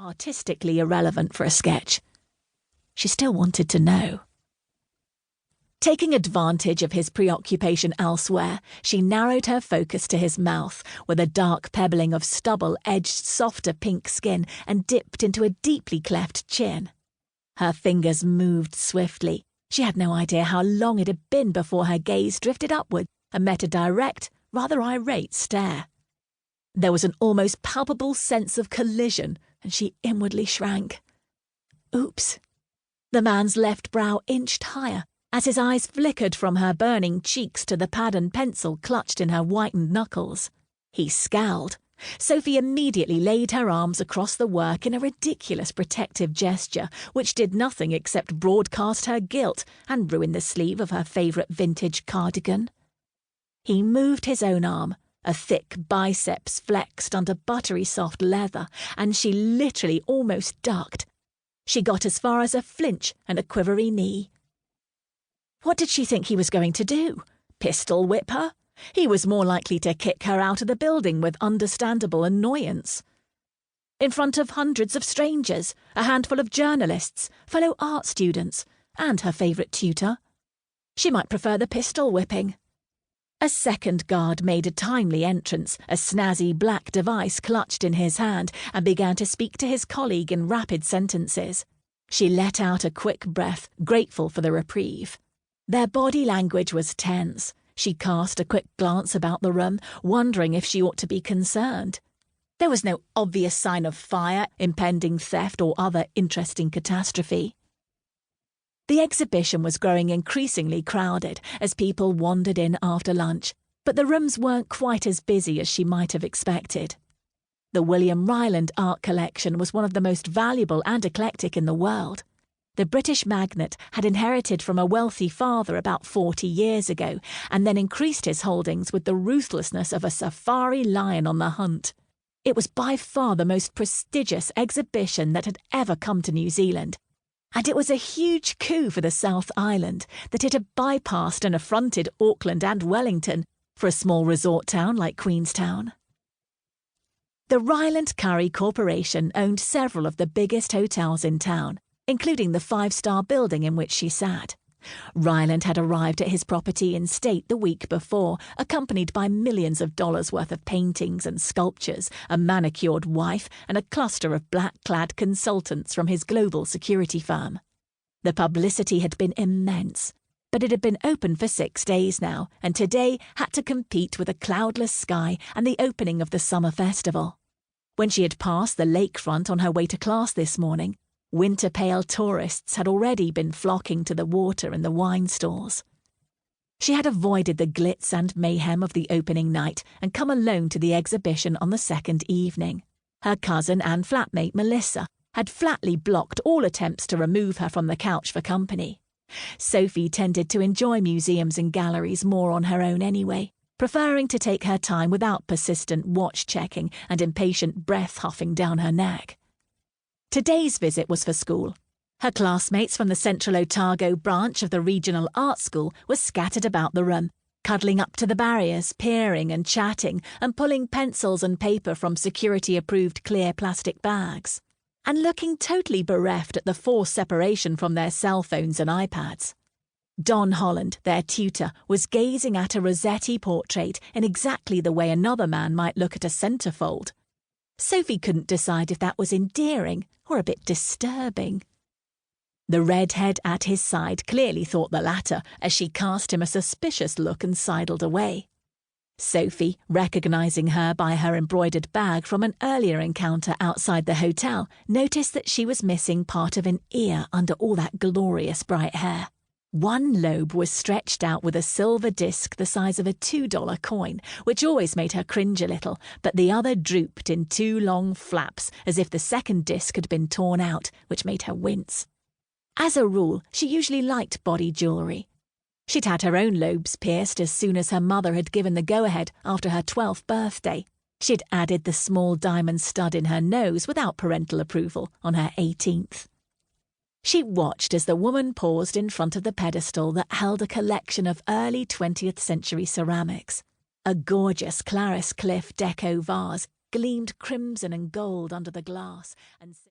artistically irrelevant for a sketch. She still wanted to know. Taking advantage of his preoccupation elsewhere, she narrowed her focus to his mouth, where the dark pebbling of stubble edged softer pink skin and dipped into a deeply cleft chin. Her fingers moved swiftly. She had no idea how long it had been before her gaze drifted upward and met a direct, rather irate stare. There was an almost palpable sense of collision, and she inwardly shrank. Oops. The man's left brow inched higher, as his eyes flickered from her burning cheeks to the pad and pencil clutched in her whitened knuckles. He scowled. Sophie immediately laid her arms across the work in a ridiculous protective gesture, which did nothing except broadcast her guilt and ruin the sleeve of her favourite vintage cardigan. He moved his own arm, a thick biceps flexed under buttery soft leather, and she literally almost ducked. She got as far as a flinch and a quivery knee. What did she think he was going to do? Pistol whip her? He was more likely to kick her out of the building with understandable annoyance. In front of hundreds of strangers, a handful of journalists, fellow art students, and her favourite tutor. She might prefer the pistol whipping. A second guard made a timely entrance, a snazzy black device clutched in his hand, and began to speak to his colleague in rapid sentences. She let out a quick breath, grateful for the reprieve. Their body language was tense. She cast a quick glance about the room, wondering if she ought to be concerned. There was no obvious sign of fire, impending theft, or other interesting catastrophe. The exhibition was growing increasingly crowded as people wandered in after lunch, but the rooms weren't quite as busy as she might have expected. The William Ryland art collection was one of the most valuable and eclectic in the world. The British magnate had inherited from a wealthy father about 40 years ago, and then increased his holdings with the ruthlessness of a safari lion on the hunt. It was by far the most prestigious exhibition that had ever come to New Zealand, and it was a huge coup for the South Island that it had bypassed and affronted Auckland and Wellington for a small resort town like Queenstown. The Ryland Curry Corporation owned several of the biggest hotels in town, including the 5-star building in which she sat. Ryland had arrived at his property in state the week before, accompanied by millions of dollars worth of paintings and sculptures, a manicured wife, and a cluster of black-clad consultants from his global security firm. The publicity had been immense, but it had been open for 6 days now, and today had to compete with a cloudless sky and the opening of the summer festival. When she had passed the lakefront on her way to class this morning, winter-pale tourists had already been flocking to the water and the wine stalls. She had avoided the glitz and mayhem of the opening night and come alone to the exhibition on the second evening. Her cousin and flatmate Melissa had flatly blocked all attempts to remove her from the couch for company. Sophie tended to enjoy museums and galleries more on her own anyway, preferring to take her time without persistent watch-checking and impatient breath-huffing down her neck. Today's visit was for school. Her classmates from the Central Otago branch of the Regional Art School were scattered about the room, cuddling up to the barriers, peering and chatting, and pulling pencils and paper from security-approved clear plastic bags, and looking totally bereft at the forced separation from their cell phones and iPads. Don Holland, their tutor, was gazing at a Rossetti portrait in exactly the way another man might look at a centerfold. Sophie couldn't decide if that was endearing or a bit disturbing. The redhead at his side clearly thought the latter as she cast him a suspicious look and sidled away. Sophie, recognizing her by her embroidered bag from an earlier encounter outside the hotel, noticed that she was missing part of an ear under all that glorious bright hair. One lobe was stretched out with a silver disc the size of a $2 coin, which always made her cringe a little, but the other drooped in 2 long flaps as if the second disc had been torn out, which made her wince. As a rule, she usually liked body jewellery. She'd had her own lobes pierced as soon as her mother had given the go-ahead after her 12th birthday. She'd added the small diamond stud in her nose without parental approval on her 18th. She watched as the woman paused in front of the pedestal that held a collection of early 20th century ceramics. A gorgeous Clarice Cliff deco vase gleamed crimson and gold under the glass, and